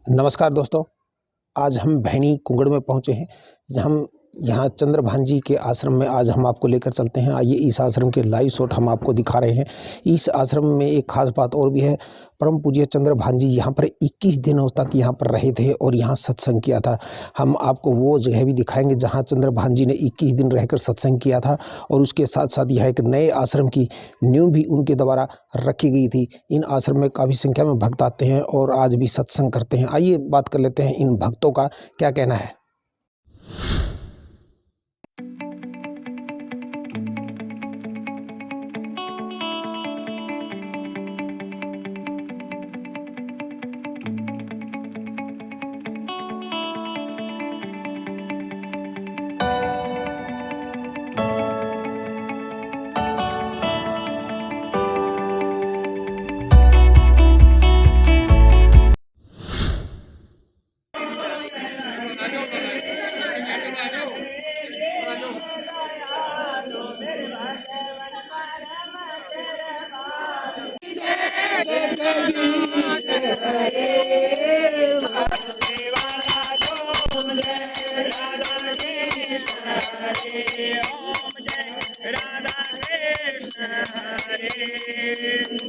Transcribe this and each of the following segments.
नमस्कार दोस्तों, आज हम भैणी कुंगड़ में पहुँचे हैं। हम यहाँ चंद्रभान जी के आश्रम में आज हम आपको लेकर चलते हैं। आइए इस आश्रम के लाइव शॉट हम आपको दिखा रहे हैं। इस आश्रम में एक खास बात और भी है। परम पूज्य चंद्रभान जी यहाँ पर 21 दिनों तक यहाँ पर रहे थे और यहाँ सत्संग किया था। हम आपको वो जगह भी दिखाएंगे जहाँ चंद्रभान जी ने 21 दिन रहकर सत्संग किया था और उसके साथ साथ यहाँ एक नए आश्रम की नींव भी उनके द्वारा रखी गई थी। इन आश्रम में काफ़ी संख्या में भक्त आते हैं और आज भी सत्संग करते हैं। आइए बात कर लेते हैं इन भक्तों का क्या कहना है।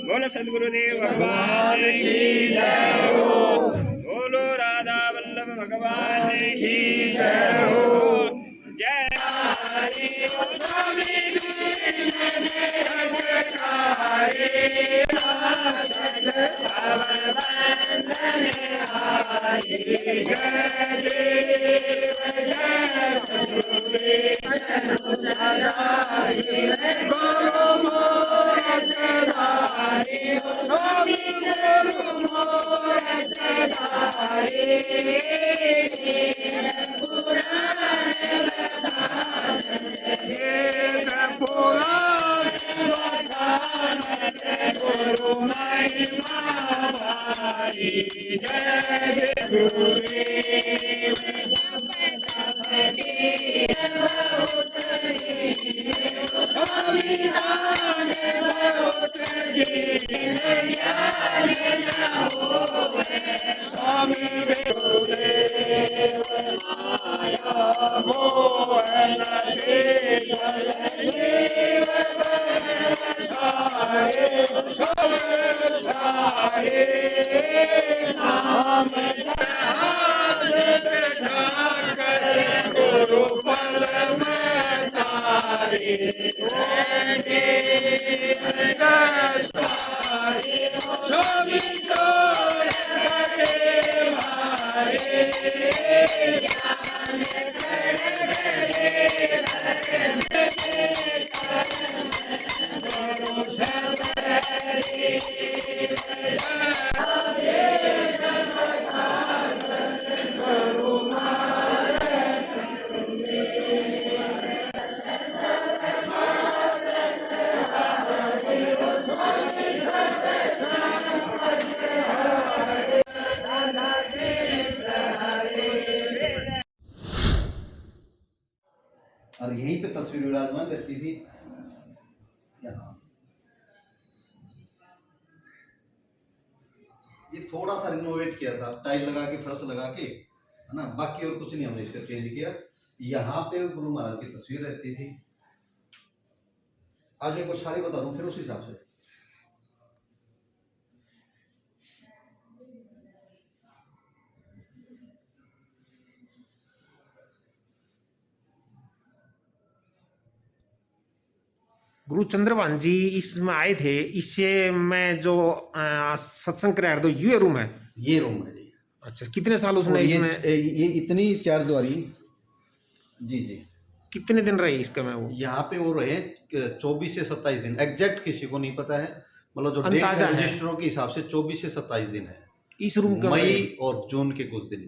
बोलो सद्गुरुदेव भगवान की जय हो। बोलो राधा वल्लभ भगवान की जय हो। जय हरि स्वामी और यहीं पे तस्वीर विराजमान रहती थी। ये थोड़ा सा रिनोवेट किया था, टाइल लगा के, फर्श लगा के, है ना। बाकी और कुछ नहीं हमने इसका चेंज किया। यहाँ पे गुरु महाराज की तस्वीर रहती थी। आज एक बार सारी बता दूं फिर उस हिसाब से। गुरु चंद्रभान जी इसमें आए थे। इससे मैं जो सत्संग कराया तो ये रूम है। ये रूम है जी। अच्छा, कितने साल उसने इसमें? ये इतनी चार द्वारी जी जी। कितने दिन रहे इसका में वो? यहाँ पे वो रहे 24 से 27 दिन। एग्जैक्ट किसी को नहीं पता है, मतलब जो डेट अंदाजा है। रजिस्टरों के हिसाब से 24 से 27 दिन है इस रूम का मई और जून के कुछ दिन।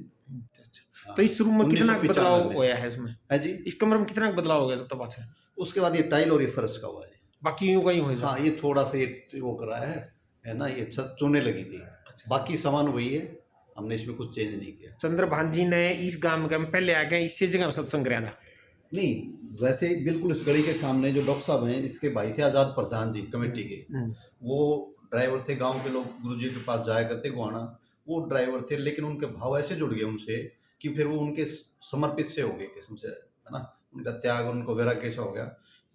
अच्छा, तो इस रूम में कितना 1995 बदलाव हुआ है इसमें? है जी। इस कमरे में कितना बदलाव हो गया तब तक से? उसके बाद ये टाइल और ये फर्श का हुआ है। बाकी यूं कहीं हो? हाँ, ये थोड़ा सा वो करा है ना, ये छत चुने लगी थी। अच्छा। बाकी सामान वही है, हमने इसमें कुछ चेंज नहीं किया। चंद्रभान जी ने इस गांव में पहले आके इसी जगह सत्संग कराया था? नहीं, वैसे बिल्कुल इस गली के सामने जो डॉक्टर साहब हैं, इसके भाई थे आज़ाद प्रधान जी कमेटी के, वो ड्राइवर थे। गांव के लोग गुरुजी के पास जाया करते गोहाना, वो ड्राइवर थे, लेकिन उनके भाव ऐसे जुड़ गए उनसे कि फिर वो उनके समर्पित से हो गए किस्म से, है ना। उनका त्याग, उनको वैराग्य सा हो गया।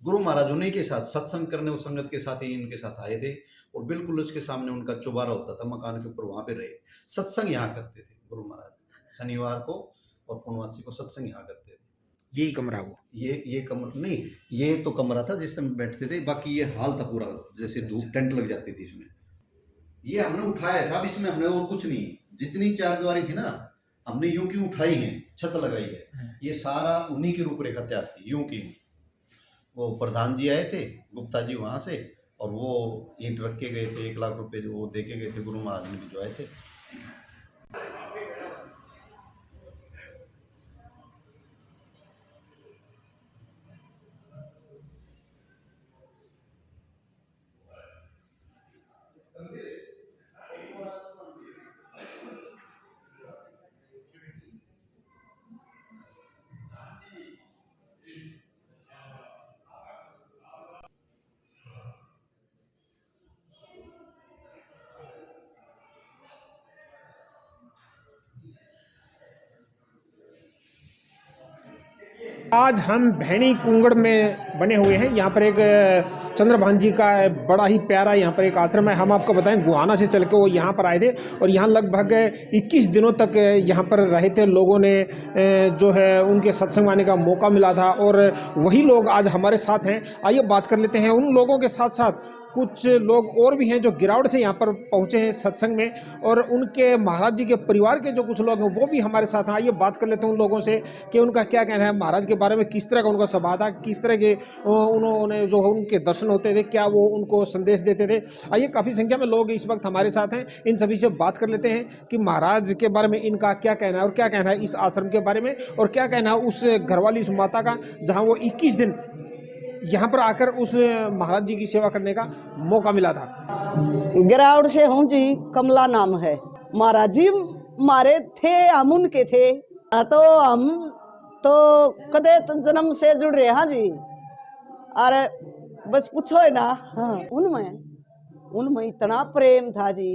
गुरु महाराज उन्हीं के साथ सत्संग करने, उस संगत के साथ ही इनके साथ आए थे, और बिल्कुल उसके सामने उनका चौबारा होता था मकान के ऊपर, वहां पे रहे। सत्संग यहाँ करते थे गुरु महाराज, शनिवार को और पूर्णवासी को सत्संग यहाँ करते थे। यही कमरा वो? ये कमरा नहीं, ये तो कमरा था जिसमें बैठते थे, बाकी ये हाल था पूरा, जैसे धूप टेंट लग जाती थी इसमें। ये हमने उठाया साहब, इसमें हमने और कुछ नहीं, जितनी चारदीवारी थी ना हमने यूं की उठाई है, छत लगाई है, ये सारा उन्हीं की रूपरेखा तैयार थी यूं की। वो प्रधान जी आए थे, गुप्ता जी वहां से, और वो ईंट रख के गए थे, 1 लाख रुपए जो वो दे के गए थे, गुरु महाराज ने भिजवाए थे। आज हम भैणी कुंगड़ में बने हुए हैं। यहाँ पर एक चंद्रभान जी का बड़ा ही प्यारा यहाँ पर एक आश्रम है। हम आपको बताएं, गुहाना से चल के वो यहाँ पर आए थे और यहाँ लगभग 21 दिनों तक यहाँ पर रहे थे। लोगों ने जो है उनके सत्संग आने का मौका मिला था और वही लोग आज हमारे साथ हैं। आइए बात कर लेते हैं उन लोगों के साथ साथ कुछ लोग और भी हैं जो गिरावट से यहाँ पर पहुँचे हैं सत्संग में, और उनके महाराज जी के परिवार के जो कुछ लोग हैं वो भी हमारे साथ हैं। आइए बात कर लेते हैं उन लोगों से कि उनका क्या कहना है महाराज के बारे में, किस तरह का उनका स्वभाव था, किस तरह के उन्होंने जो उनके दर्शन होते थे, क्या वो उनको संदेश देते थे। आइए, काफ़ी संख्या में लोग इस वक्त हमारे साथ हैं, इन सभी से बात कर लेते हैं कि महाराज के बारे में इनका क्या कहना है और क्या कहना है इस आश्रम के बारे में, और क्या कहना है उस घरवाली, उस माता का जहाँ वो 21 दिन यहाँ पर आकर उस महाराज जी की सेवा करने का मौका मिला था। गिरावट से हूँ जी, कमला नाम है। महाराज जी मारे थे, हम उनके थे, तो हम तो कदे जन्म से जुड़ रहे। हाँ जी, अरे बस पूछो है ना। हाँ, उनमें इतना प्रेम था जी,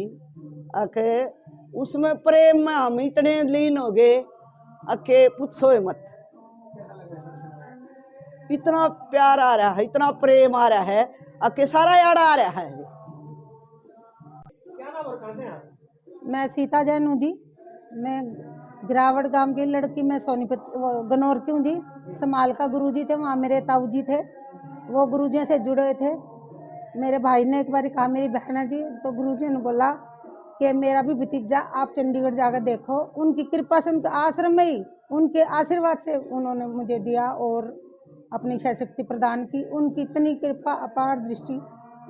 अके उसमें प्रेम में हम इतने लीन हो गए, अके पूछो है मत। इतना प्यार आ रहा है, इतना प्रेम आ रहा है, अके सारा याद आ रहा है। क्या नाम और कहाँ से हैं आप? मैं सीता जैन हूँ जी। मैं गिरावट गांव की लड़की, मैं सोनीपत गनौर की हूँ जी। समाल का गुरुजी थे, वहाँ मेरे ताऊ जी थे, वो गुरुजी से जुड़े थे। मेरे भाई ने एक बार कहा, मेरी बहन है जी, तो गुरुजी ने बोला कि मेरा भी भतीजा, आप चंडीगढ़ जाकर देखो। उनकी कृपा से, उनके आश्रम में ही, उनके आशीर्वाद से उन्होंने मुझे दिया और अपनी शक्ति प्रदान की। उनकी इतनी कृपा, अपार दृष्टि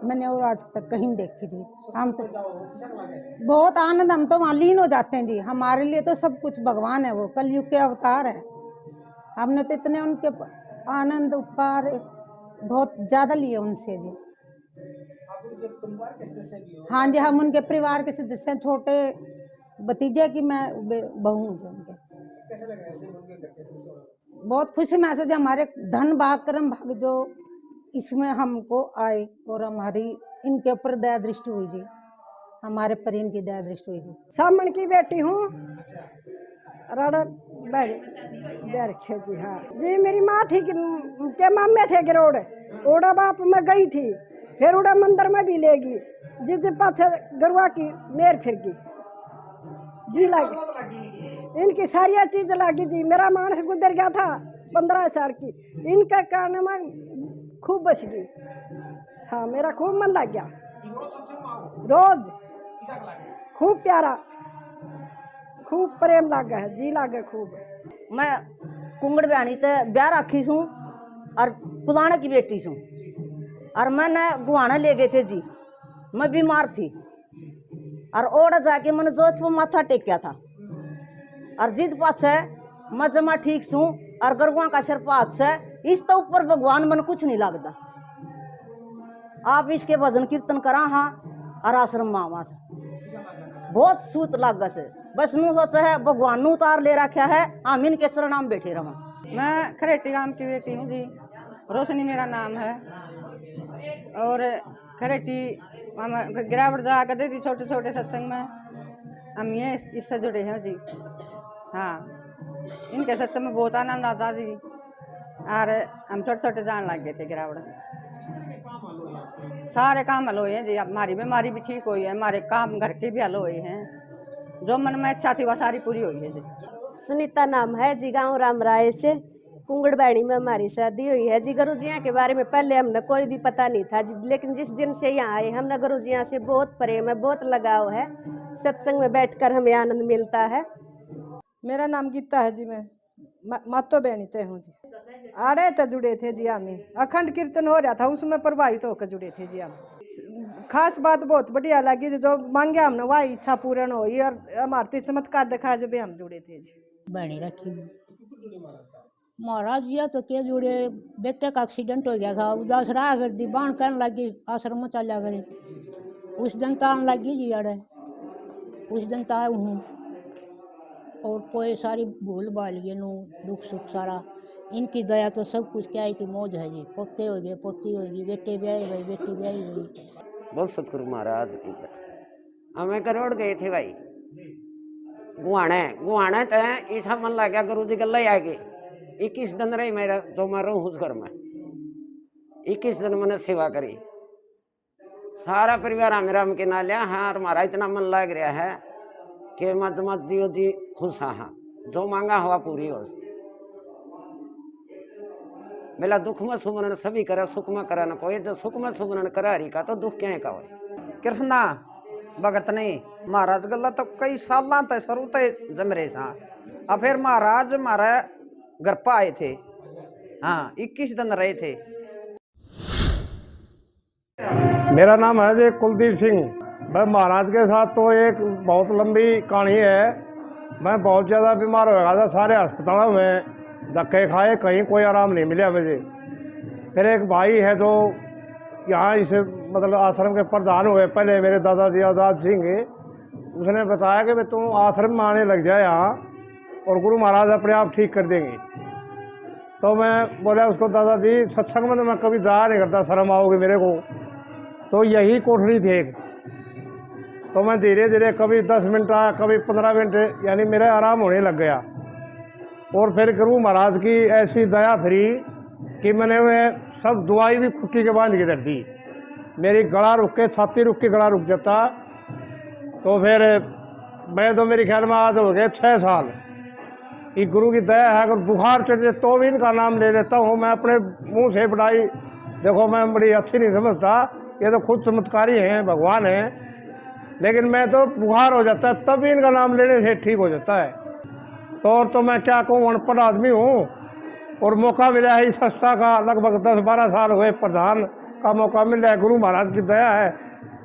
मैंने और आज तक कहीं देखी थी। हम तो बहुत आनंद, हम तो वहाँ लीन हो जाते हैं जी। हमारे लिए तो सब कुछ भगवान है, वो कलयुग के अवतार है। हमने तो इतने उनके आनंद, उपकार बहुत ज़्यादा लिए उनसे जी। हाँ जी, हम उनके परिवार के सदस्य हैं। छोटे भतीजे की मैं बहू हूँ जी उनके। बहुत खुशी महसूस है। हमारे धन भाग, कर्म भाग जो इसमें हमको आए, और हमारी इनके ऊपर दया दृष्टि हुई जी, हमारे पर इनकी दया दृष्टि हुई जी। सामन की बेटी हूँ, राड़ा रखे जी। हाँ जी, मेरी माँ थी के मामे थे गिरोड़, ओड़ा बाप में गई थी, फिर उड़ा मंदिर में भी लेगी, जिस पाछे गरुआ की मेर फिर गई जी। लगी इनकी सारिया चीज लगी जी। मेरा मानस गुजर गया था 15 साल की, इनके कारण में खूब बच गई। हाँ, मेरा खूब मन लग गया, रोज खूब प्यारा, खूब प्रेम लागे है जी, लागे खूब। मैं कुंगड़ बयानी ते ब्याह राखी सूँ और पुलाने की बेटी सूँ, और मैंने गुहाना ले गए थे जी। मैं बीमार थी और ओड़ा जाके मैंने जोधपुर माथा टेकिया था, और जिद पाछे मैं जमा ठीक सूँ और गरुआ का सिर पात से इस तो ऊपर भगवान मन कुछ नहीं लगता। आप इसके भजन कीर्तन करा हाँ, और आश्रम मामा से बहुत सूत लागा से, बस नू सोचा है भगवान नू उतार ले रखा है, हम इनके चरणों में बैठे रहा। मैं खरेटी गांव की बेटी हूँ जी, रोशनी मेरा नाम है, और खरेटी गिरावट जा करती थी छोटे छोटे सत्संग में। हम ये इससे जुड़े हैं जी। हाँ, इनके सच में बहुत आनंद आता जी। और हम छोटे छोटे जान लग गए थे गिरावट। सारे काम हल हुए हैं जी। हमारी बीमारी भी ठीक हुई है, हमारे काम घर के भी हल हुए हैं। जो मन में इच्छा थी वह सारी पूरी हुई है जी। सुनीता नाम है जी, गाँव रामराय से कुंगड़बैणी में हमारी शादी हुई है जी। गुरुजियाँ के बारे में पहले हमने कोई भी पता नहीं था जी, लेकिन जिस दिन से यहाँ आए हमने गुरुजियाँ से बहुत प्रेम है, बहुत लगाव है। सत्संग में बैठकर हमें आनंद मिलता है। मेरा नाम गीता है जी। मैं मातो बहनी ते हूँ जी। आड़े तो जुड़े थे जी, हम अखंड कीर्तन हो रहा था उसमें प्रभावित होकर जुड़े थे जी। हम खास बात बहुत बढ़िया लगी, जो मांगे हमने वह इच्छा पूर्ण हुई और हमारे चमत्कार दिखाया जब हम जुड़े थे जी। बहनी रखी महाराज जी तो क्या जुड़े, बेटे का एक्सीडेंट हो गया था, उदास रहा कर दी बाण कहने लगी आश्रम में चला गई। उस दिन तो आने लगी जी अड़े, उस दिन तो आया हूँ। और कोई सारी भूल भाल गए नू दुख सुख सारा इनकी दया तो सब कुछ क्या है कि मौज है जी। पोते हो गए, पोती हो गई, बेटे ब्याह गई, बेटी ब्याह गई। बहुत सतगुरु महाराज की हमें करोड़ गए थे भाई गुआने तो ऐसा मन लग गया गुरु जी गल आ गई। 21 दिन रही मेरा जो मैं रहूँ उस घर में। 21 दिन मैंने सेवा करी, सारा परिवार हम राम के ना लिया। हाँ, और हमारा इतना मन लग रहा है कि मत मत दियो जी खुश हाँ, जो मांगा हुआ पूरी हो। मेला दुख में सुमरण सभी करे, सुख में करे न कोई। जो सुख में सुमरण करे हरि का तो दुख क्या का हो। कृष्णा भगत नहीं महाराज गला तो कई साल तक शुरू तक जमरे सा। और फिर महाराज हमारे घर पर आए थे। हाँ, 21 दिन रहे थे। मेरा नाम है जी कुलदीप सिंह। मैं महाराज के साथ तो एक बहुत लंबी कहानी है। मैं बहुत ज़्यादा बीमार हो गया था, सारे अस्पतालों में धक्के खाए, कहीं कोई आराम नहीं मिला मुझे। फिर एक भाई है जो यहाँ इस मतलब आश्रम के प्रधान हुए पहले, मेरे दादाजी आजाद सिंह, उसने बताया कि भाई तुम आश्रम में आने लग जाए यहाँ और गुरु महाराज अपने आप ठीक कर देंगे। तो मैं बोला उसको, दादाजी सत्संग में तो मैं कभी जाया नहीं करता, शर्म आओगे मेरे को। तो यही कोठरी थी एक। तो मैं धीरे धीरे कभी 10 मिनट आया, कभी 15 मिनट, यानी मेरा आराम होने लग गया। और फिर गुरु महाराज की ऐसी दया फिरी कि मैंने वे सब दवाई भी फुट्टी के बांध के दर दी। मेरी गला रुक के, छाती रुक के गला रुक जाता। तो फिर मैं तो मेरे ख्याल में आज हो गए 6 साल। ये गुरु की दया है। अगर बुखार चढ़ जाए तो भी इनका नाम ले लेता हूँ मैं अपने मुंह से। बढ़ाई देखो, मैं बड़ी अच्छी नहीं समझता, ये तो खुद चमत्कारी हैं, भगवान हैं। लेकिन मैं तो बुखार हो जाता है तब भी इनका नाम लेने से ठीक हो जाता है। तो मैं क्या कहूँ, अनपढ़ आदमी हूँ और मौका मिला है इस संस्था का। लगभग 10-12 साल हुए प्रधान का मौका मिल रहा है। गुरु महाराज की दया है,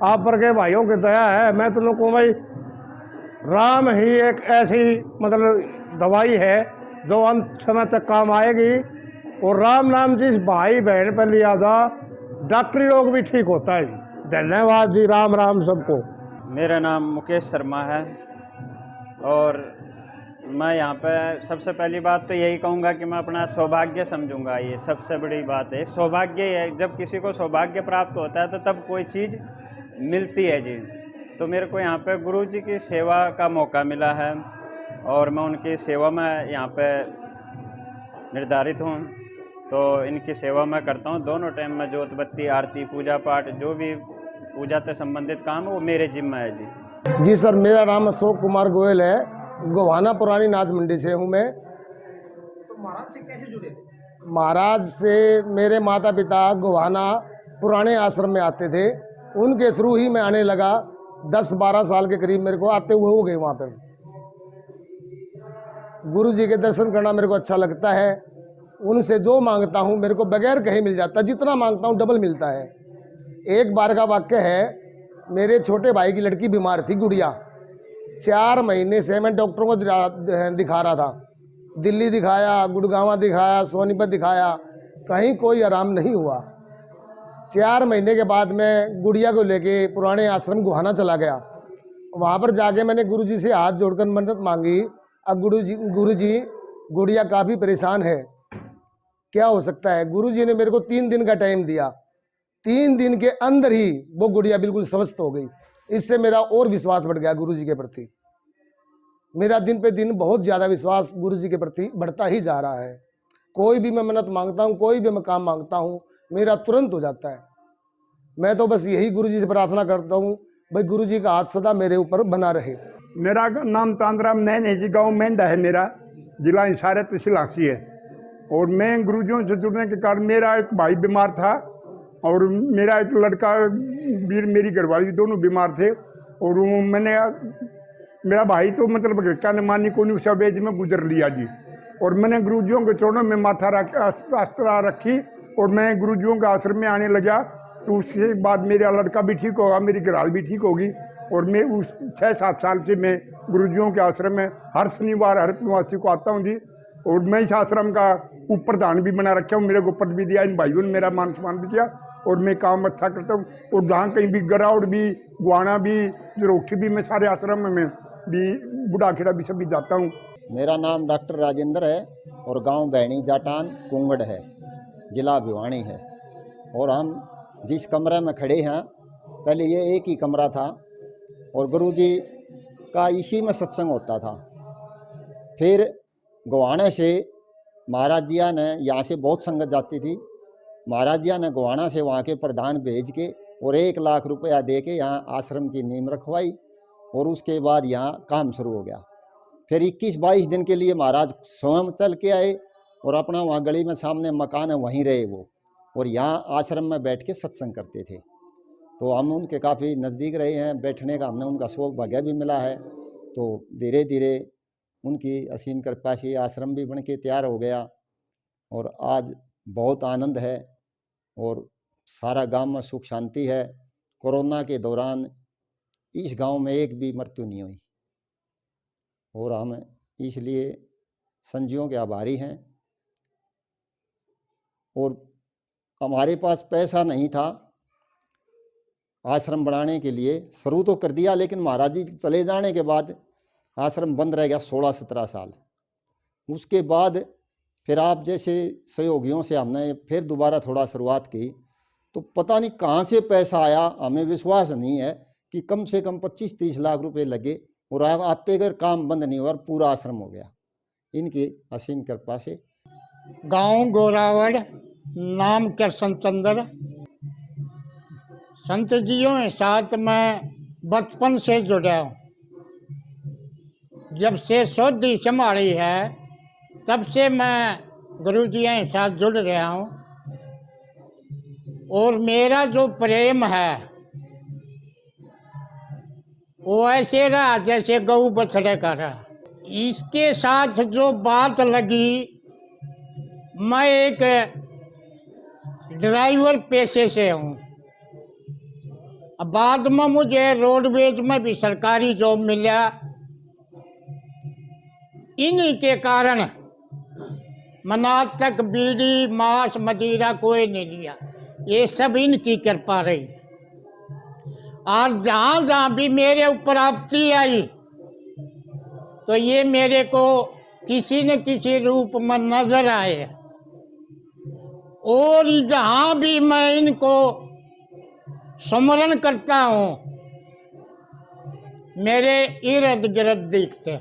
आप पर के भाइयों की दया है। मैं तो लोगों को भाई, राम ही एक ऐसी मतलब दवाई है जो अंत समय तक काम आएगी। और राम नाम जिस भाई बहन पर लिया था, डॉक्टरी रोग भी ठीक होता है। धन्यवाद जी, राम राम सबको। मेरा नाम मुकेश शर्मा है और मैं यहाँ पे सबसे पहली बात तो यही कहूँगा कि मैं अपना सौभाग्य समझूंगा। ये सबसे बड़ी बात है, सौभाग्य है। जब किसी को सौभाग्य प्राप्त होता है तो तब कोई चीज़ मिलती है जी। तो मेरे को यहाँ पे गुरु जी की सेवा का मौका मिला है और मैं उनकी सेवा में यहाँ पे निर्धारित हूँ। तो इनकी सेवा मैं करता हूँ दोनों टाइम में, जोत बत्ती, आरती, पूजा पाठ, जो भी पूजा से संबंधित काम है वो मेरे जिम्मा है जी। जी सर, मेरा नाम अशोक कुमार गोयल है, गोहाना पुरानी नाच मंडी से हूँ मैं। तो महाराज से कैसे जुड़े थे? महाराज से मेरे माता पिता गोहाना पुराने आश्रम में आते थे, उनके थ्रू ही मैं आने लगा। 10-12 साल के करीब मेरे को आते हुए हो गए। वहाँ पर गुरु जी के दर्शन करना मेरे को अच्छा लगता है। उनसे जो मांगता हूँ मेरे को बगैर कहीं मिल जाता है, जितना मांगता हूँ डबल मिलता है। एक बार का वाक्य है, मेरे छोटे भाई की लड़की बीमार थी, गुड़िया। 4 महीने से मैं डॉक्टरों को दिखा रहा था, दिल्ली दिखाया, गुड़गांव दिखाया, सोनीपत दिखाया, कहीं कोई आराम नहीं हुआ। 4 महीने के बाद मैं गुड़िया को लेके पुराने आश्रम गोहाना चला गया। वहाँ पर जाके मैंने गुरुजी से हाथ जोड़कर मन्नत मांगी। अब गुरुजी गुड़िया काफ़ी परेशान है, क्या हो सकता है? गुरुजी ने मेरे को 3 दिन का टाइम दिया। 3 दिन के अंदर ही वो गुड़िया बिल्कुल स्वस्थ हो गई। इससे मेरा और विश्वास बढ़ गया गुरुजी के प्रति। मेरा दिन पे दिन बहुत ज़्यादा विश्वास गुरु जी के प्रति बढ़ता ही जा रहा है। कोई भी मैं मन्नत मांगता हूँ, कोई भी मैं काम मांगता हूँ, मेरा तुरंत हो जाता है। मैं तो बस यही गुरु जी से प्रार्थना करता हूँ, भाई गुरु जी का हाथ सदा मेरे ऊपर बना रहे। मेरा नाम तांद्राम नैन है जी, गाँव मेंढा है मेरा, जिला हिसार तहसील हांसी है। और मैं गुरुजियों से जुड़ने के कारण, मेरा एक भाई बीमार था और मेरा एक लड़का मेरी घरवाली दोनों बीमार थे। और मेरा भाई तो मतलब क्या न मानी को नहीं, उस वेज में गुजर लिया जी। और मैंने गुरुजियों के चरणों में माथा आस्था रखी और मैं गुरुजियों के आश्रम में आने लगा। तो उसके बाद मेरा लड़का भी ठीक होगा, मेरी घरवाली भी ठीक होगी। और मैं उस 6-7 साल से मैं गुरुजियों के आश्रम में हर शनिवार हर पूर्णमासी को आता हूँ जी। और मैं इस आश्रम का उप प्रधान भी बना रखा हूँ, मेरे को पद भी दिया, इन भाइयों ने मेरा मान सम्मान भी किया। और मैं काम अच्छा करता हूँ। और जहाँ कहीं भी गराउड भी, गुआना भी, रोटी भी, मैं सारे आश्रम में भी, बुढ़ाखेड़ा भी सभी जाता हूँ। मेरा नाम डॉक्टर राजेंद्र है और गांव बैणी जाटान कुंगड़ है, जिला भिवानी है। और हम जिस कमरे में खड़े हैं, पहले ये एक ही कमरा था और गुरुजी का इसी में सत्संग होता था। फिर गोवाना से महाराज जिया ने, यहाँ से बहुत संगत जाती थी, महाराज जिया ने गोवाना से वहाँ के प्रधान भेज के और 1 लाख रुपया दे के यहाँ आश्रम की नींव रखवाई। और उसके बाद यहाँ काम शुरू हो गया। फिर 21-22 दिन के लिए महाराज स्वयं चल के आए और अपना वहाँ गली में सामने मकान है वहीं रहे वो, और यहाँ आश्रम में बैठ के सत्संग करते थे। तो हम उनके काफ़ी नज़दीक रहे हैं, बैठने का हमने उनका सौभाग्य भी मिला है। तो धीरे धीरे उनकी असीम कृपा से आश्रम भी बन के तैयार हो गया और आज बहुत आनंद है और सारा गांव में सुख शांति है। कोरोना के दौरान इस गांव में एक भी मृत्यु नहीं हुई और हम इसलिए संजियों के आभारी हैं। और हमारे पास पैसा नहीं था आश्रम बनाने के लिए, शुरू तो कर दिया, लेकिन महाराज जी चले जाने के बाद आश्रम बंद रह गया 16-17 साल। उसके बाद फिर आप जैसे सहयोगियों से हमने फिर दोबारा थोड़ा शुरुआत की, तो पता नहीं कहाँ से पैसा आया, हमें विश्वास नहीं है कि कम से कम 25-30 लाख रुपए लगे और आते अगर काम बंद नहीं हुआ और पूरा आश्रम हो गया इनकी असीम कृपा से। गांव गोरावड़, नाम कृष्ण चंद्र। संत जियों के साथ मैं बचपन से जुड़ा हूँ। जब से शोधी संभाली है तब से मैं गुरु जी के साथ जुड़ रहा हूँ। और मेरा जो प्रेम है वो ऐसे रहा जैसे गऊ बछड़े का रहा। इसके साथ जो बात लगी, मैं एक ड्राइवर पेशे से हूँ। बाद में मुझे रोडवेज में भी सरकारी जॉब मिला। इन्हीं के कारण मैंने आज तक बीड़ी, मांस, मदिरा कोई नहीं लिया। ये सब इनकी कृपा रही। आज जहाँ जहाँ भी मेरे ऊपर आपत्ति आई तो ये मेरे को किसी न किसी रूप में नजर आए। और जहाँ भी मैं इनको स्मरण करता हूँ मेरे इर्द गिर्द दिखते।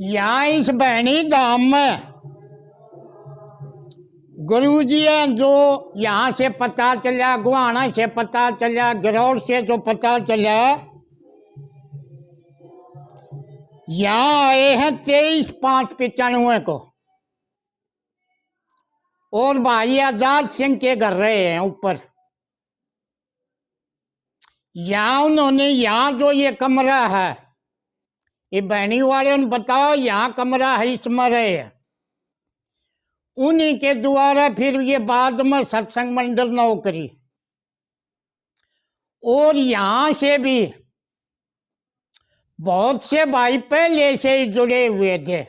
यहाँ इस बैणी धाम में गुरु जी हैं, जो यहाँ से पता चला, गुआना से पता चला, गिरौड़ से जो पता चला, यहाँ आए हैं 23/5/95 को। और भाई आजाद सिंह के घर रहे हैं ऊपर। यहाँ उन्होंने, यहाँ जो ये कमरा है, ये बहनी वाले ने बताओ यहाँ कमरा है, इसमें रहे हैं। उन्हीं के द्वारा फिर ये बाद में सत्संग मंडल नौकरी। और यहाँ से भी बहुत से भाई पहले से ही जुड़े हुए थे,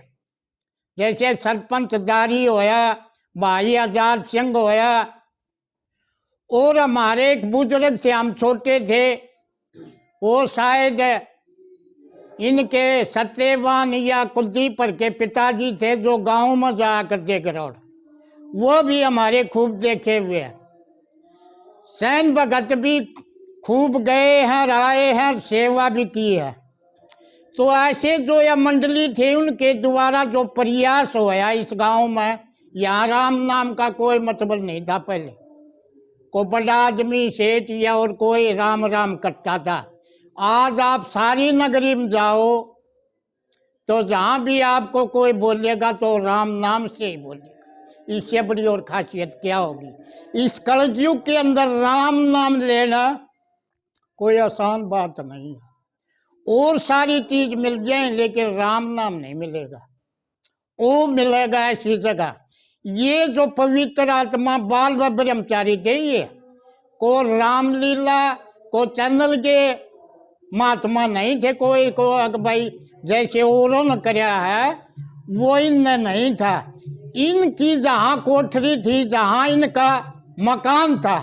जैसे सरपंच दारी होया, भाई आजाद सिंह होया। और हमारे एक बुजुर्ग थे, हम छोटे थे, वो शायद इनके सत्यवान या कुलदीप के पिताजी थे, जो गांव में जाया करते गिरौड़। वो भी हमारे खूब देखे हुए हैं। सैन भगत भी खूब गए हैं, आए हैं, सेवा भी की है। तो ऐसे जो यह मंडली थे उनके द्वारा जो प्रयास होया इस गांव में, यहाँ राम नाम का कोई मतलब नहीं था। पहले को बड़ा आदमी सेठ या और कोई राम राम करता था। आज आप सारी नगरी में जाओ तो जहाँ भी आपको कोई बोलेगा तो राम नाम से ही बोलेगा। इससे बड़ी और खासियत क्या होगी। इस कलयुग के अंदर राम नाम लेना कोई आसान बात नहीं है। और सारी चीज मिल जाए लेकिन राम नाम नहीं मिलेगा। वो मिलेगा ऐसी जगह। ये जो पवित्र आत्मा बाल व ब्रह्मचारी थे, ये को रामलीला को चैनल के महात्मा नहीं थे। कोई को भाई जैसे औरों ने कराया है वो इनने नहीं था। इनकी जहाँ कोठरी थी, जहाँ इनका मकान था,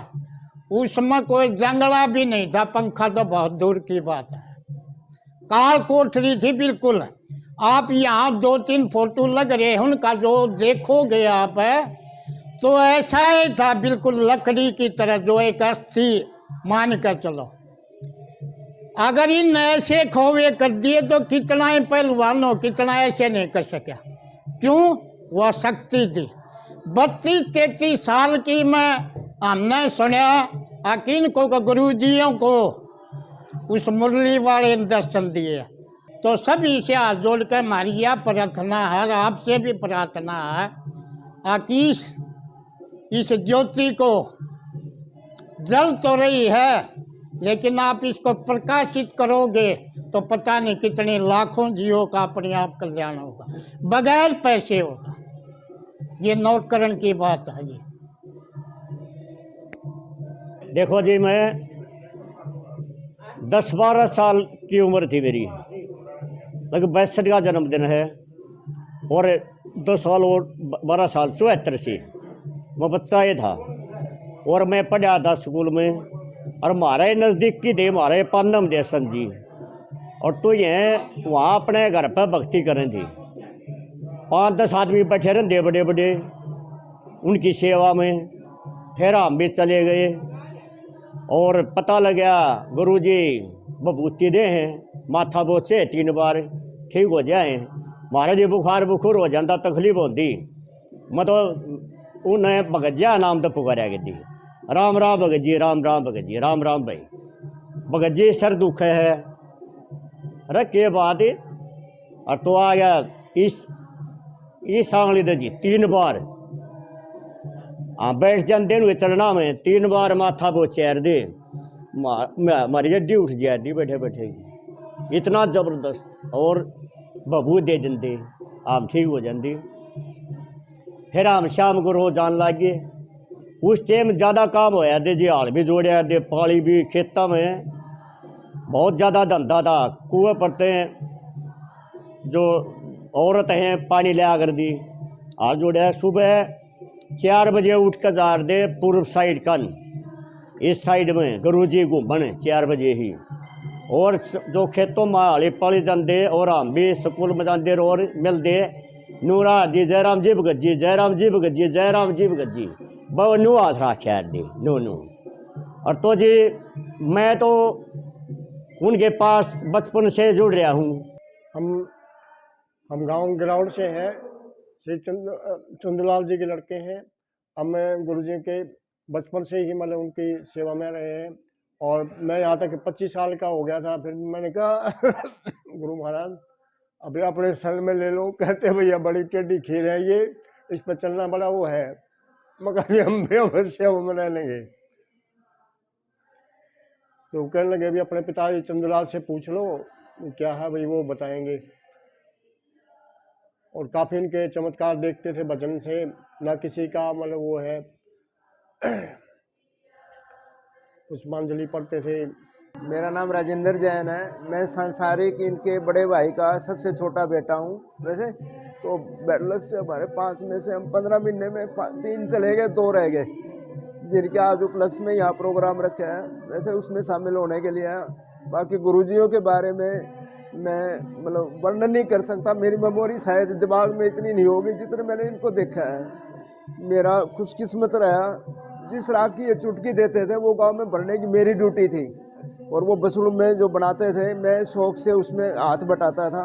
उसमें कोई जंगला भी नहीं था, पंखा तो बहुत दूर की बात है। काल कोठरी थी बिल्कुल। आप यहाँ 2-3 फोटो लग रहे हैं उनका, जो देखोगे आप तो ऐसा ही था बिल्कुल लकड़ी की तरह, जो एक अस्थि मान कर चलो। अगर इन ऐसे खोवे कर दिए तो कितना ही पहलवान हो, कितना ऐसे नहीं कर सका। क्यों? वह शक्ति थी। 32-33 साल की में हमने सुना अकिन को गुरुजियों को उस मुरली वाले ने दर्शन दिए। तो सभी से हाथ जोड़ कर हमारी यह प्रार्थना है, आपसे भी प्रार्थना है कि इस ज्योति को जल तो रही है लेकिन आप इसको प्रकाशित करोगे तो पता नहीं कितने लाखों जीवों का अपने आप कल्याण होगा, बगैर पैसे होगा। ये नोट करने की बात है जी। देखो जी, मैं 10-12 साल की उम्र थी मेरी, लगभग 62 का जन्मदिन है और 2 साल और 12 साल 74 से मैं बच्चा ये था और मैं पढ़ा था स्कूल में। और हमारे नज़दीक की थे हमारे पानम देसन जी, और तो ये वहाँ अपने घर पर भक्ति करें थी। 5-10 आदमी बैठे रहते बड़े बड़े उनकी सेवा में। फिर हम भी चले गए और पता लगा गुरुजी बबूती दे हैं, माथा बोचे 3 बार ठीक हो जाए। महाराज जी बुखार हो जाता, तकलीफ होती, मतलब उन्हें भगत नाम तो पुकारा गई, राम राम भगत जी, राम राम भगत जी, राम राम भाई भगत जी सर दुख है। अरे के बात है। और तो आ गया इस आंगली दे जी 3 बार। हाँ बैठ जाते हुए चलना में 3 बार माथा वो चैर दे, हमारी जड्डी उठ जाती बैठे बैठे, इतना ज़बरदस्त। और बबू दे देंगे आम ठीक हो जाती। फिर हम शाम को रोज आन लग गए। उस टाइम ज़्यादा काम होया दे जी, हाल भी जोड़िया दे, पाली भी खेतों में बहुत ज़्यादा धंधा था। कुएँ पड़ते हैं, जो औरत हैं पानी ले कर दी, हाल जोड़िया। सुबह 4 बजे उठ कर जा दे पूर्व साइड कन, इस साइड में गुरुजी घूमन 4 बजे ही। और जो खेतों में हाली पाली जाते और हम भी स्कूल में जाते और मिलते नूरा जी जयराम जी भगत जी, जयराम जी भगत जी, जयराम जी भगत जी, बहु नू हाथ रखा दी नू। और तो जी मैं तो उनके पास बचपन से जुड़ रहा हूँ। हम गांव गिरावड़ से हैं, श्री चंद्रलाल जी के लड़के हैं। हम गुरुजी के बचपन से ही मतलब उनकी सेवा में रहे हैं। और मैं यहाँ तक 25 साल का हो गया था। फिर मैंने कहा गुरु महाराज अभी अपने सर में ले लो। कहते भैया बड़ी टेढ़ी खीर है ये, इस पर चलना बड़ा वो है, मगर हम भी अवश्य में रह लेंगे। तो कहने लगे अभी अपने पिताजी चंद्रलाल से पूछ लो क्या है भाई, वो बताएंगे। और काफ़ी इनके चमत्कार देखते थे भजन से, ना किसी का मतलब वो है पुष्पांजलि पढ़ते थे। मेरा नाम राजेंद्र जैन है। मैं सांसारिक इनके बड़े भाई का सबसे छोटा बेटा हूँ। वैसे तो बैडलक से हमारे 5 में से हम 15 महीने में 3 चले गए, 2 रह गए, जिनके आज उपलक्ष्य में यहाँ प्रोग्राम रखे हैं। वैसे उसमें शामिल होने के लिए है। बाकी गुरुजियों के बारे में मैं मतलब वर्णन नहीं कर सकता, मेरी मेमोरी शायद दिमाग में इतनी नहीं होगी जितने मैंने इनको देखा है। मेरा खुशकिस्मत रहा, जिस राग की ये चुटकी देते थे वो गांव में भरने की मेरी ड्यूटी थी। और वो बसड़ू में जो बनाते थे मैं शौक से उसमें हाथ बटाता था।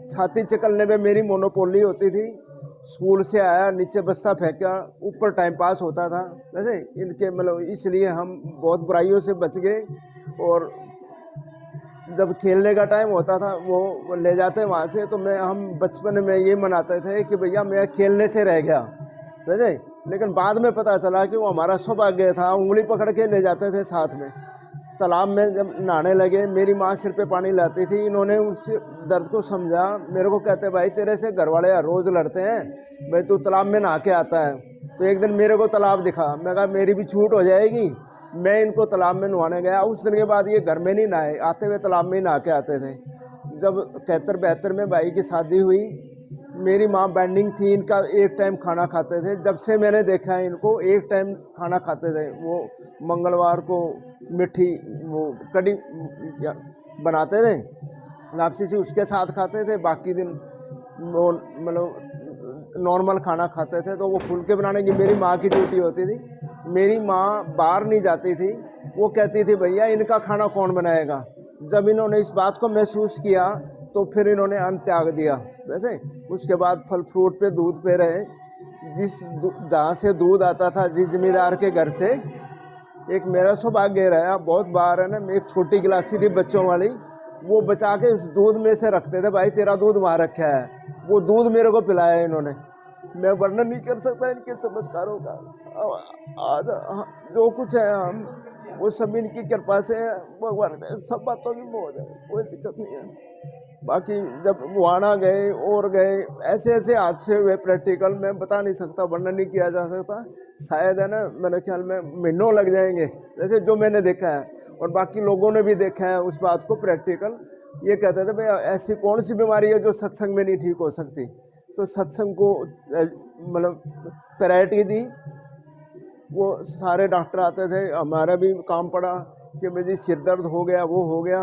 छाती चकलने में मेरी मोनोपोली होती थी। स्कूल से आया, नीचे बस्ता फेंका, ऊपर टाइम पास होता था। वैसे इनके मतलब इसलिए हम बहुत बुराइयों से बच गए। और जब खेलने का टाइम होता था वो ले जाते वहाँ से, तो हम बचपन में ये मनाते थे कि भैया मैं खेलने से रह गया। वैसे लेकिन बाद में पता चला कि वो हमारा सौभाग्य था। उंगली पकड़ के ले जाते थे साथ में। तालाब में जब नहाने लगे, मेरी माँ सिर पे पानी लाती थी। इन्होंने उस दर्द को समझा। मेरे को कहते भाई तेरे से घर वाले रोज़ लड़ते हैं, भाई तू तालाब में नहा के आता है। तो एक दिन मेरे को तालाब दिखा। मैं कहा मेरी भी छूट हो जाएगी। मैं इनको तालाब में नहाने गया। उस दिन के बाद ये घर में नहीं नहाए, आते हुए तालाब में ही नहा के आते थे। जब 71-72 में भाई की शादी हुई, मेरी माँ बैंडिंग थी, इनका एक टाइम खाना खाते थे। जब से मैंने देखा है इनको एक टाइम खाना खाते थे। वो मंगलवार को मीठी वो कड़ी बनाते थे लापसी से, उसके साथ खाते थे। बाकी दिन वो मतलब नॉर्मल खाना खाते थे। तो वो फुलके बनाने की मेरी माँ की ड्यूटी होती थी। मेरी माँ बाहर नहीं जाती थी। वो कहती थी भैया इनका खाना कौन बनाएगा। जब इन्होंने इस बात को महसूस किया तो फिर इन्होंने अन्न त्याग दिया। वैसे उसके बाद फल फ्रूट पे दूध पे रहे। जहाँ से दूध आता था जिस जमींदार के घर से, एक मेरा सौभाग्य रहा। बहुत बार है ना, एक छोटी गिलासी थी बच्चों वाली, वो बचा के उस दूध में से रखते थे। भाई तेरा दूध वहाँ रखा है, वो दूध मेरे को पिलाया इन्होंने। मैं वर्णन नहीं कर सकता इनके चमत्कारों का। आज जो कुछ है हम वो सब इनकी कृपा से भगवान, सब बातों की मौज है, कोई दिक्कत नहीं है। बाकी जब वहाना गए और गए, ऐसे ऐसे हादसे हुए प्रैक्टिकल, मैं बता नहीं सकता, वर्णन नहीं किया जा सकता। शायद है ना, मेरे ख्याल में महीनों लग जाएंगे जैसे जो मैंने देखा है और बाकी लोगों ने भी देखा है उस बात को प्रैक्टिकल। ये कहते थे भाई ऐसी कौन सी बीमारी है जो सत्संग में नहीं ठीक हो सकती। तो सत्संग को मतलब प्रायोरिटी दी। वो सारे डॉक्टर आते थे, हमारा भी काम पड़ा कि भाई जी सिर दर्द हो गया, वो हो गया,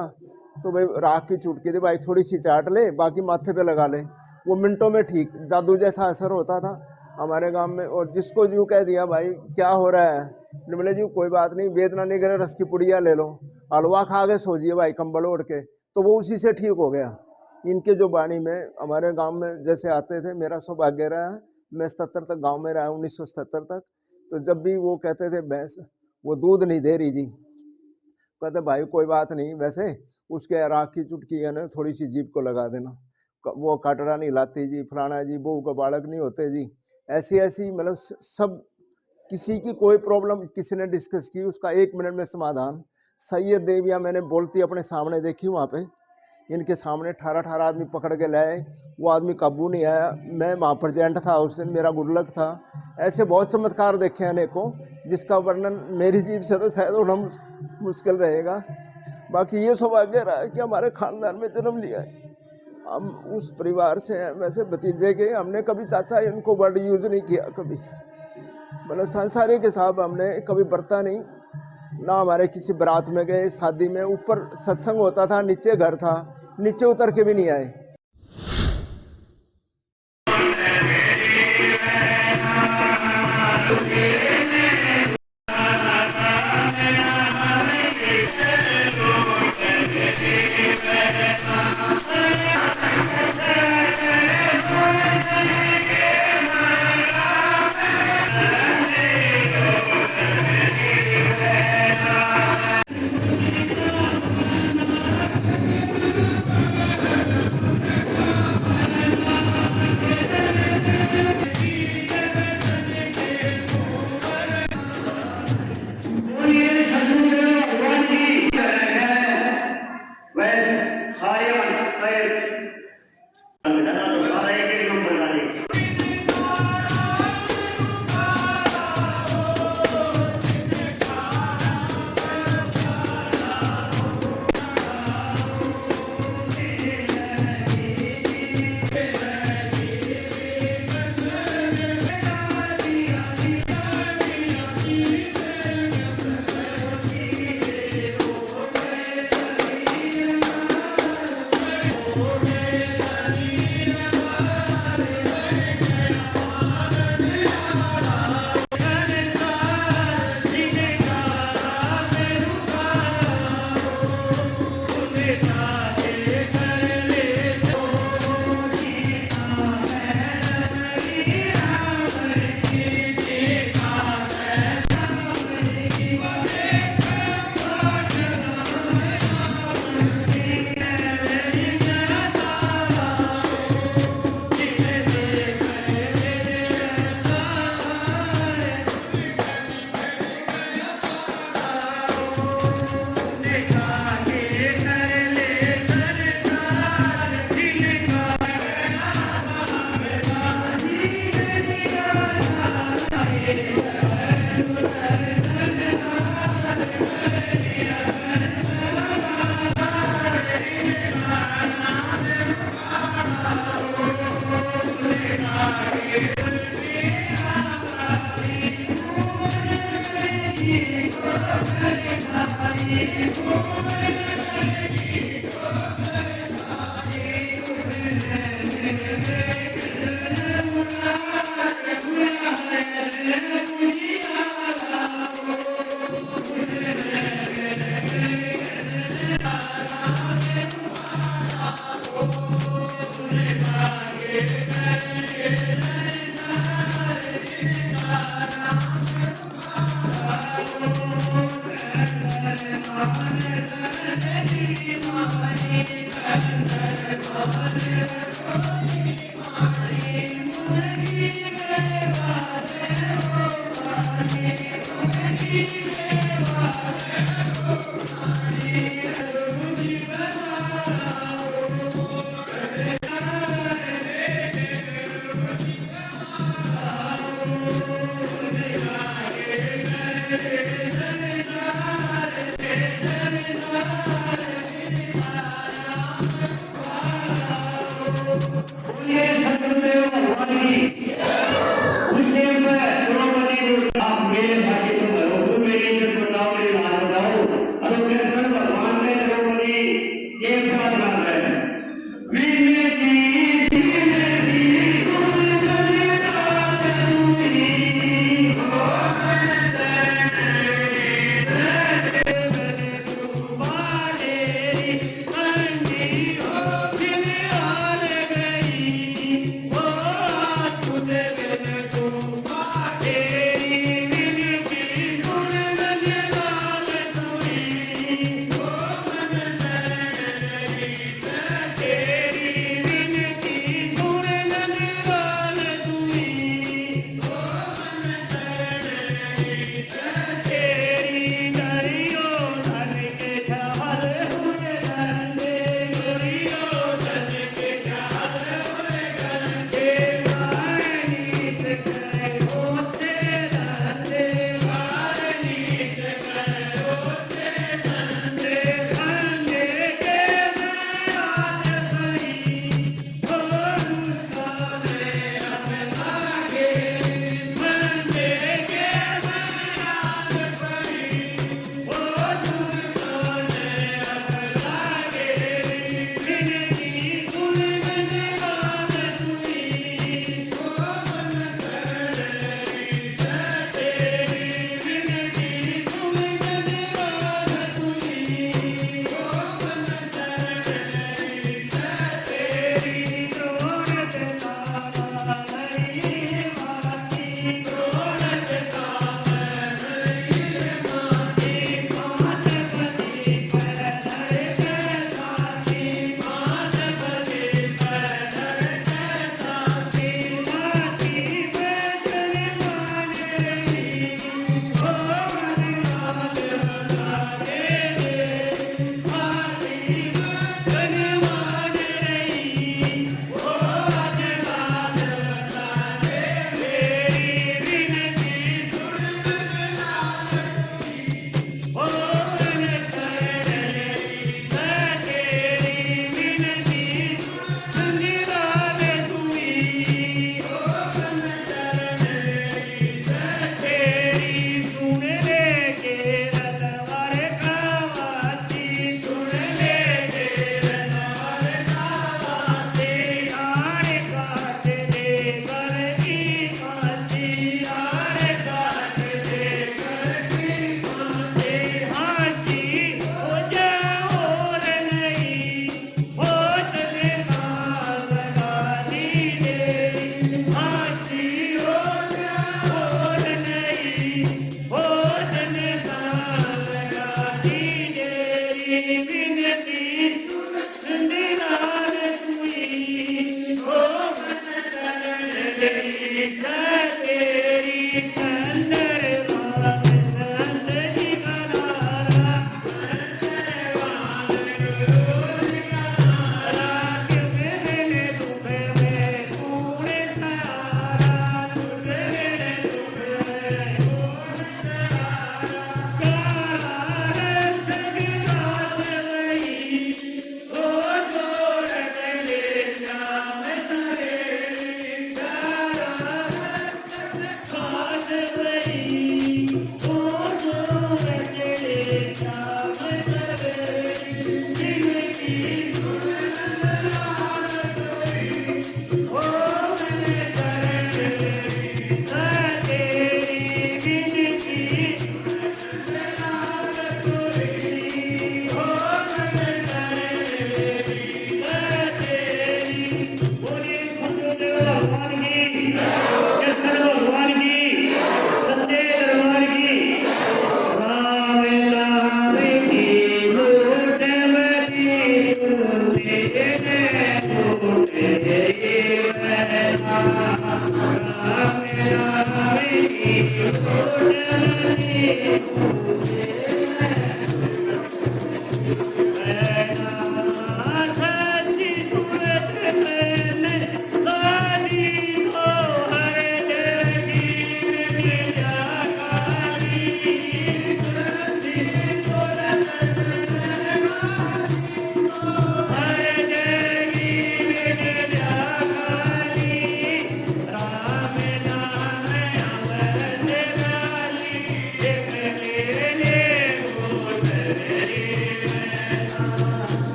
तो भाई राख की चुटकी थी, भाई थोड़ी सी चाट ले, बाकी माथे पे लगा ले। वो मिनटों में ठीक, जादू जैसा असर होता था हमारे गांव में। और जिसको यूँ कह दिया भाई क्या हो रहा है, बोले जी कोई बात नहीं, वेदना नहीं करे, रस की पुड़िया ले लो, हलवा खा के सो जिए भाई कंबल ओढ़ के, तो वो उसी से ठीक हो गया। इनके जो वाणी में हमारे गांव में जैसे आते थे, मेरा सौभाग्य रहा है, मैं 77 तक गांव में रहा, 1977 तक। तो जब भी वो कहते थे भैंस वो दूध नहीं दे रही जी, कहते भाई कोई बात नहीं, वैसे उसके राख की चुटकी है ना थोड़ी सी जीभ को लगा देना, वो कटरा नहीं लाती जी, फलाना जी, बहू का बालक नहीं होते जी। ऐसी ऐसी मतलब सब, किसी की कोई प्रॉब्लम किसी ने डिस्कस की, उसका 1 मिनट में समाधान। सैयद देवियाँ मैंने बोलती अपने सामने देखी, वहाँ पे इनके सामने 18 आदमी पकड़ के लाए, वो आदमी काबू नहीं आया। मैं वहाँ प्रेजेंट था उस दिन, मेरा गुड लक था। ऐसे बहुत चमत्कार देखे अनेकों, जिसका वर्णन मेरी जीभ से तो शायद होना मुश्किल रहेगा। बाकी ये सौभाग्य रहा है कि हमारे खानदान में जन्म लिया है, हम उस परिवार से हैं। वैसे भतीजे के हमने कभी चाचा इनको वर्ड यूज़ नहीं किया, कभी मतलब सांसारिक के साहब हमने कभी बरता नहीं ना। हमारे किसी बारात में गए, शादी में, ऊपर सत्संग होता था, नीचे घर था, नीचे उतर के भी नहीं आए।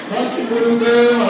सतगुरुदेव